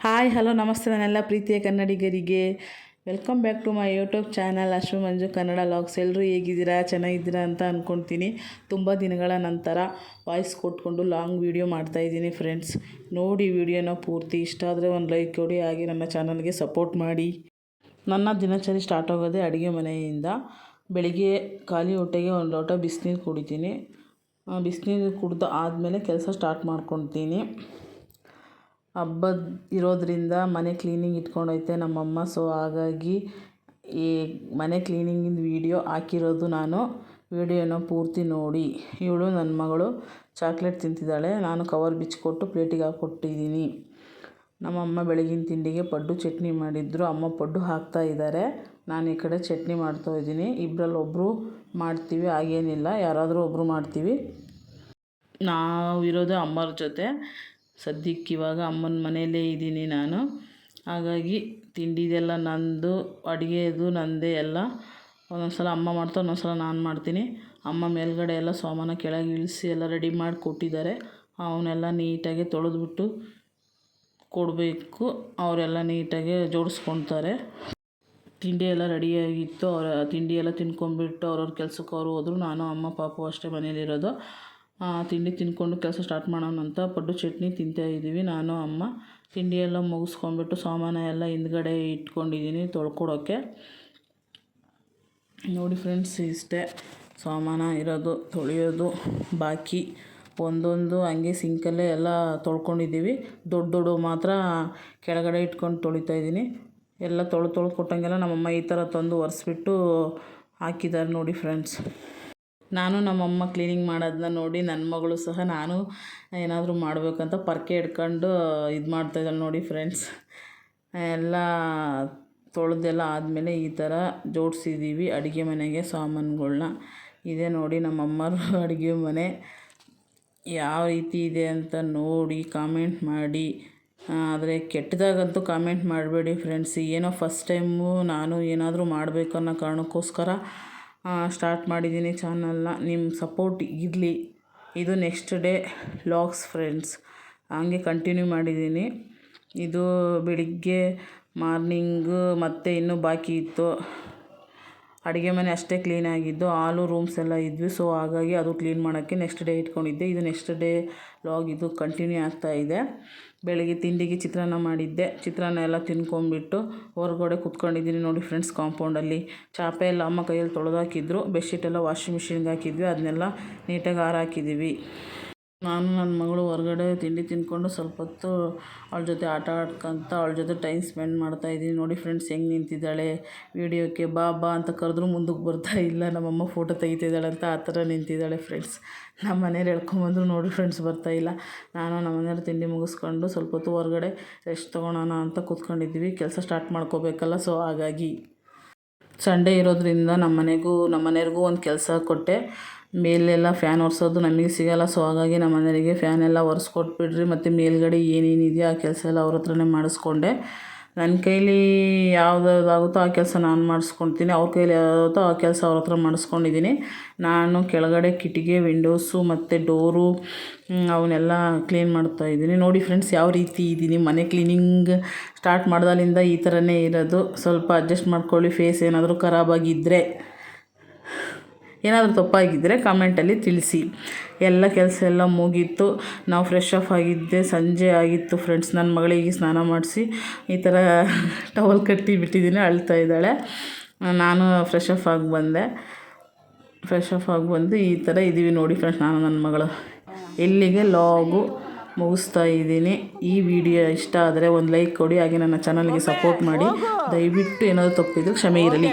Hi hello ನಮಸ್ತೆ ನನ್ನೆಲ್ಲ ಪ್ರೀತಿಯ ಕನ್ನಡಿಗರಿಗೆ welcome back to my YouTube channel Ashwu Manju Kannada vlogs. ಎಲ್ಲರೂ ಹೇಗಿದ್ದೀರಾ, ಚೆನ್ನಾಗಿದ್ದೀರಾ ಅಂತ ಅಂದ್ಕೊಳ್ತೀನಿ. ತುಂಬ ದಿನಗಳ ನಂತರ ವಾಯ್ಸ್ ಕೊಟ್ಕೊಂಡು ಲಾಂಗ್ ವೀಡಿಯೋ ಮಾಡ್ತಾಯಿದ್ದೀನಿ ಫ್ರೆಂಡ್ಸ್. ನೋಡಿ ವಿಡಿಯೋನ ಪೂರ್ತಿ, ಇಷ್ಟ ಆದರೆ ಒಂದು ಲೈಕ್ ಕೊಡಿ, ಹಾಗೆ ನನ್ನ ಚಾನಲ್ಗೆ ಸಪೋರ್ಟ್ ಮಾಡಿ. ನನ್ನ ದಿನಚರಿ ಸ್ಟಾರ್ಟ್ ಆಗೋದೇ ಅಡುಗೆ ಮನೆಯಿಂದ. ಬೆಳಿಗ್ಗೆ ಖಾಲಿ ಹೊಟ್ಟೆಗೆ ಒಂದು ಲೋಟ ಬಿಸಿನೀರು ಕುಡಿತೀನಿ. ಬಿಸಿನೀರು ಕುಡ್ದು ಆದಮೇಲೆ ಕೆಲಸ ಸ್ಟಾರ್ಟ್ ಮಾಡ್ಕೊತೀನಿ. ಹಬ್ಬದ ಇರೋದರಿಂದ ಮನೆ ಕ್ಲೀನಿಂಗ್ ಇಟ್ಕೊಂಡೈತೆ ನಮ್ಮಮ್ಮ. ಸೊ ಹಾಗಾಗಿ ಈ ಮನೆ ಕ್ಲೀನಿಂಗಿಂದು ವೀಡಿಯೋ ಹಾಕಿರೋದು ನಾನು. ವೀಡಿಯೋನ ಪೂರ್ತಿ ನೋಡಿ. ಇವಳು ನನ್ನ ಮಗಳು ಚಾಕ್ಲೇಟ್ ತಿಂತಿದ್ದಾಳೆ. ನಾನು ಕವರ್ ಬಿಚ್ಚಿಕೊಟ್ಟು ಪ್ಲೇಟಿಗೆ ಹಾಕ್ಕೊಟ್ಟಿದ್ದೀನಿ. ನಮ್ಮಮ್ಮ ಬೆಳಗಿನ ತಿಂಡಿಗೆ ಪಡ್ಡು ಚಟ್ನಿ ಮಾಡಿದ್ರು. ಅಮ್ಮ ಪಡ್ಡು ಹಾಕ್ತಾಯಿದ್ದಾರೆ, ನಾನು ಈ ಕಡೆ ಚಟ್ನಿ ಮಾಡ್ತಾಯಿದ್ದೀನಿ. ಇಬ್ಬರಲ್ಲಿ ಒಬ್ಬರು ಮಾಡ್ತೀವಿ, ಹಾಗೇನಿಲ್ಲ, ಯಾರಾದರೂ ಒಬ್ಬರು ಮಾಡ್ತೀವಿ. ನಾವಿರೋದು ಅಮ್ಮರ ಜೊತೆ. ಸದ್ಯಕ್ಕೆ ಇವಾಗ ಅಮ್ಮನ ಮನೆಯಲ್ಲೇ ಇದ್ದೀನಿ ನಾನು. ಹಾಗಾಗಿ ತಿಂಡಿದೆಲ್ಲ ನಂದು, ಅಡುಗೆದು ನಂದೇ ಎಲ್ಲ. ಒಂದೊಂದು ಸಲ ಅಮ್ಮ ಮಾಡ್ತಾರೆ, ಒಂದೊಂದು ಸಲ ನಾನು ಮಾಡ್ತೀನಿ. ಅಮ್ಮ ಮೇಲ್ಗಡೆ ಎಲ್ಲ ಸಾಮಾನು ಕೆಳಗೆ ಇಳಿಸಿ ಎಲ್ಲ ರೆಡಿ ಮಾಡಿ ಕೊಟ್ಟಿದ್ದಾರೆ. ಅವನ್ನೆಲ್ಲ ನೀಟಾಗಿ ತೊಳೆದ್ಬಿಟ್ಟು ಕೊಡಬೇಕು. ಅವರೆಲ್ಲ ನೀಟಾಗಿ ಜೋಡಿಸ್ಕೊಳ್ತಾರೆ. ತಿಂಡಿ ಎಲ್ಲ ರೆಡಿಯಾಗಿತ್ತು. ಅವರ ತಿಂಡಿ ಎಲ್ಲ ತಿನ್ಕೊಂಡ್ಬಿಟ್ಟು ಅವ್ರವ್ರ ಕೆಲಸಕ್ಕೆ ಅವರು ಹೋದರು. ನಾನು ಅಮ್ಮ ಪಾಪು ಅಷ್ಟೇ ಮನೇಲಿರೋದು. ತಿಂಡಿ ತಿಂದ್ಕೊಂಡು ಕೆಲಸ ಸ್ಟಾರ್ಟ್ ಮಾಡೋಣ ಅಂತ ಪಡ್ಡು ಚಟ್ನಿ ತಿಂತಾಯಿದ್ದೀವಿ ನಾನು ಅಮ್ಮ. ತಿಂಡಿ ಎಲ್ಲ ಮುಗಿಸ್ಕೊಂಡ್ಬಿಟ್ಟು ಸಾಮಾನು ಎಲ್ಲ ಹಿಂದ್ಗಡೆ ಇಟ್ಕೊಂಡಿದ್ದೀನಿ ತೊಳ್ಕೊಡೋಕ್ಕೆ. ನೋಡಿ ಫ್ರೆಂಡ್ಸ್, ಇಷ್ಟೇ ಸಾಮಾನು ಇರೋದು, ತೊಳೆಯೋದು ಬಾಕಿ. ಒಂದೊಂದು ಹಂಗೆ ಸಿಂಕಲ್ಲೇ ಎಲ್ಲ ತೊಳ್ಕೊಂಡಿದ್ದೀವಿ. ದೊಡ್ಡ ಮಾತ್ರ ಕೆಳಗಡೆ ಇಟ್ಕೊಂಡು ತೊಳಿತಾಯಿದ್ದೀನಿ. ಎಲ್ಲ ತೊಳೆದು ಕೊಟ್ಟಂಗೆಲ್ಲ ನಮ್ಮಮ್ಮ ಈ ಥರ ತಂದು ಒರೆಸ್ಬಿಟ್ಟು ಹಾಕಿದ್ದಾರೆ ನೋಡಿ ಫ್ರೆಂಡ್ಸ್. ನಾನು ನಮ್ಮಮ್ಮ ಕ್ಲೀನಿಂಗ್ ಮಾಡೋದನ್ನ ನೋಡಿ ನನ್ನ ಮಗಳು ಸಹ ನಾನು ಏನಾದರೂ ಮಾಡಬೇಕಂತ ಪರ್ಕೆ ಹಿಡ್ಕೊಂಡು ಇದು ಮಾಡ್ತಾಯಿದ್ದಾಳೆ ನೋಡಿ ಫ್ರೆಂಡ್ಸ್. ಎಲ್ಲ ತೊಳೆದೆಲ್ಲ ಆದಮೇಲೆ ಈ ಥರ ಜೋಡಿಸಿದ್ದೀವಿ ಅಡುಗೆ ಮನೆಗೆ ಸಾಮಾನುಗಳ್ನ. ಇದೇ ನೋಡಿ ನಮ್ಮಮ್ಮರ ಅಡುಗೆ ಮನೆ. ಯಾವ ರೀತಿ ಇದೆ ಅಂತ ನೋಡಿ ಕಾಮೆಂಟ್ ಮಾಡಿ. ಆದರೆ ಕೆಟ್ಟದಾಗಂತೂ ಕಾಮೆಂಟ್ ಮಾಡಬೇಡಿ ಫ್ರೆಂಡ್ಸ್. ಏನೋ ಫಸ್ಟ್ ಟೈಮು ನಾನು ಏನಾದರೂ ಮಾಡಬೇಕು ಅನ್ನೋ ಕಾರಣಕ್ಕೋಸ್ಕರ ಸ್ಟಾರ್ಟ್ ಮಾಡಿದ್ದೀನಿ ಚಾನಲ್ನ. ನಿಮ್ಮ ಸಪೋರ್ಟ್ ಇರಲಿ. ಇದು ನೆಕ್ಸ್ಟ್ ಡೇ ವ್ಲಾಗ್ಸ್ ಫ್ರೆಂಡ್ಸ್. ಹಂಗೆ ಕಂಟಿನ್ಯೂ ಮಾಡಿದ್ದೀನಿ. ಇದು ಬೆಳಿಗ್ಗೆ ಮಾರ್ನಿಂಗು ಮತ್ತು ಇನ್ನೂ ಬಾಕಿ ಇತ್ತು. ಅಡುಗೆ ಮನೆ ಅಷ್ಟೇ ಕ್ಲೀನಾಗಿದ್ದು, ಹಾಲು ರೂಮ್ಸ್ ಎಲ್ಲ ಇದ್ವಿ. ಸೊ ಹಾಗಾಗಿ ಅದು ಕ್ಲೀನ್ ಮಾಡೋಕ್ಕೆ ನೆಕ್ಸ್ಟ್ ಡೇ ಇಟ್ಕೊಂಡಿದ್ದೆ. ಇದು ನೆಕ್ಸ್ಟ್ ಡೇ ವ್ಲಾಗ್. ಇದು ಕಂಟಿನ್ಯೂ ಆಗ್ತಾಯಿದೆ. ಬೆಳಗ್ಗೆ ತಿಂಡಿಗೆ ಚಿತ್ರಾನ್ನ ಮಾಡಿದ್ದೆ. ಚಿತ್ರಾನ್ನ ಎಲ್ಲ ತಿನ್ಕೊಂಡ್ಬಿಟ್ಟು ಹೊರಗಡೆ ಕೂತ್ಕೊಂಡಿದ್ದೀನಿ ನೋಡಿ ಫ್ರೆಂಡ್ಸ್ ಕಾಂಪೌಂಡಲ್ಲಿ. ಚಾಪೆ ಎಲ್ಲ ಅಮ್ಮ ಕೈಯಲ್ಲಿ ತೊಳೆದಾಕಿದ್ರು. ಬೆಡ್ಶೀಟೆಲ್ಲ ವಾಷಿಂಗ್ ಮಿಷಿನ್ಗೆ ಹಾಕಿದ್ವಿ. ಅದನ್ನೆಲ್ಲ ನೀಟಾಗಿ ಹಾಕಿದ್ದೀವಿ. ನಾನು ನನ್ನ ಮಗಳು ಹೊರಗಡೆ ತಿಂಡಿ ತಿಂದ್ಕೊಂಡು ಸ್ವಲ್ಪ ಹೊತ್ತು ಅವಳ ಜೊತೆ ಆಟ ಆಡ್ಕೊಂತ ಅವಳ ಜೊತೆ ಟೈಮ್ ಸ್ಪೆಂಡ್ ಮಾಡ್ತಾಯಿದ್ದೀನಿ. ನೋಡಿ ಫ್ರೆಂಡ್ಸ್ ಹೆಂಗೆ ನಿಂತಿದ್ದಾಳೆ. ವೀಡಿಯೋಕ್ಕೆ ಬಾ ಅಂತ ಕರೆದ್ರೂ ಮುಂದಕ್ಕೆ ಬರ್ತಾ ಇಲ್ಲ. ನಮ್ಮಮ್ಮ ಫೋಟೋ ತೆಗಿತಿದ್ದಾಳೆ ಅಂತ ಆ ಥರ ನಿಂತಿದ್ದಾಳೆ ಫ್ರೆಂಡ್ಸ್. ನಮ್ಮ ಮನೇಲಿ ಹೇಳ್ಕೊಂಬಂದ್ರು ನೋಡಿ ಫ್ರೆಂಡ್ಸ್ ಬರ್ತಾಯಿಲ್ಲ. ನಾನು ನಮ್ಮ ಮನೆಯವ್ರು ತಿಂಡಿ ಮುಗಿಸ್ಕೊಂಡು ಸ್ವಲ್ಪ ಹೊತ್ತು ಹೊರಗಡೆ ರೆಸ್ಟ್ ತೊಗೊಳೋಣ ಅಂತ ಕೂತ್ಕೊಂಡಿದ್ದೀವಿ. ಕೆಲಸ ಸ್ಟಾರ್ಟ್ ಮಾಡ್ಕೋಬೇಕಲ್ಲ. ಸೊ ಹಾಗಾಗಿ ಸಂಡೇ ಇರೋದ್ರಿಂದ ನಮ್ಮ ಮನೆಯವ್ರಿಗೂ ಒಂದು ಕೆಲಸ ಕೊಟ್ಟೆ. ಮೇಲೆಲ್ಲ ಫ್ಯಾನ್ ಒರೆಸೋದು ನಮಗೆ ಸಿಗೋಲ್ಲ. ಸೊ ಹಾಗಾಗಿ ನಮ್ಮ ಮನೆಯವರಿಗೆ ಫ್ಯಾನ್ ಎಲ್ಲ ಒರೆಸ್ಕೊಟ್ಬಿಡ್ರಿ, ಮತ್ತು ಮೇಲ್ಗಡೆ ಏನೇನಿದೆಯೋ ಆ ಕೆಲಸ ಎಲ್ಲ ಅವ್ರ ಹತ್ರನೇ ಮಾಡಿಸ್ಕೊಂಡೆ. ನನ್ನ ಕೈಲಿ ಯಾವುದಾಗುತ್ತೋ ಆ ಕೆಲಸ ನಾನು ಮಾಡಿಸ್ಕೊಳ್ತೀನಿ. ಅವ್ರ ಕೈಲಿ ಯಾವುದಾಗುತ್ತೋ ಆ ಕೆಲಸ ಅವ್ರ ಹತ್ರ ಮಾಡಿಸ್ಕೊಂಡಿದ್ದೀನಿ. ನಾನು ಕೆಳಗಡೆ ಕಿಟಿಕಿ, ವಿಂಡೋಸು ಮತ್ತು ಡೋರು ಅವನ್ನೆಲ್ಲ ಕ್ಲೀನ್ ಮಾಡ್ತಾಯಿದ್ದೀನಿ. ನೋಡಿ ಫ್ರೆಂಡ್ಸ್ ಯಾವ ರೀತಿ ಇದ್ದೀನಿ. ಮನೆ ಕ್ಲೀನಿಂಗ್ ಸ್ಟಾರ್ಟ್ ಮಾಡ್ದಾಲಿಂದ ಈ ಥರನೇ ಇರೋದು. ಸ್ವಲ್ಪ ಅಡ್ಜಸ್ಟ್ ಮಾಡ್ಕೊಳ್ಳಿ. ಫೇಸ್ ಏನಾದರೂ ಖರಾಬಾಗಿದ್ದರೆ, ಏನಾದರೂ ತಪ್ಪಾಗಿದ್ದರೆ ಕಾಮೆಂಟಲ್ಲಿ ತಿಳಿಸಿ. ಎಲ್ಲ ಕೆಲಸ ಎಲ್ಲ ಮುಗೀತು. ನಾವು ಫ್ರೆಶ್ ಆಫ್ ಆಗಿದ್ದೆ, ಸಂಜೆ ಆಗಿತ್ತು ಫ್ರೆಂಡ್ಸ್. ನನ್ನ ಮಗಳಿಗೆ ಸ್ನಾನ ಮಾಡಿಸಿ ಈ ಥರ ಟವಲ್ ಕಟ್ಟಿ ಬಿಟ್ಟಿದ್ದೀನಿ, ಅಳ್ತಾ ಇದ್ದಾಳೆ. ನಾನು ಫ್ರೆಶ್ ಆಫ್ ಆಗಿ ಬಂದು ಈ ಥರ ಇದ್ದೀವಿ ನೋಡಿ ಫ್ರೆಂಡ್ಸ್, ನಾನು ನನ್ನ ಮಗಳು. ಇಲ್ಲಿಗೆ ಲಾಗು ಮುಗಿಸ್ತಾ ಇದ್ದೀನಿ. ಈ ವಿಡಿಯೋ ಇಷ್ಟ ಆದರೆ ಒಂದು ಲೈಕ್ ಕೊಡಿ, ಹಾಗೆ ನನ್ನ ಚಾನಲ್ಗೆ ಸಪೋರ್ಟ್ ಮಾಡಿ. ದಯವಿಟ್ಟು ಏನಾದರೂ ತಪ್ಪಿದ್ರೆ ಕ್ಷಮೆ ಇರಲಿ.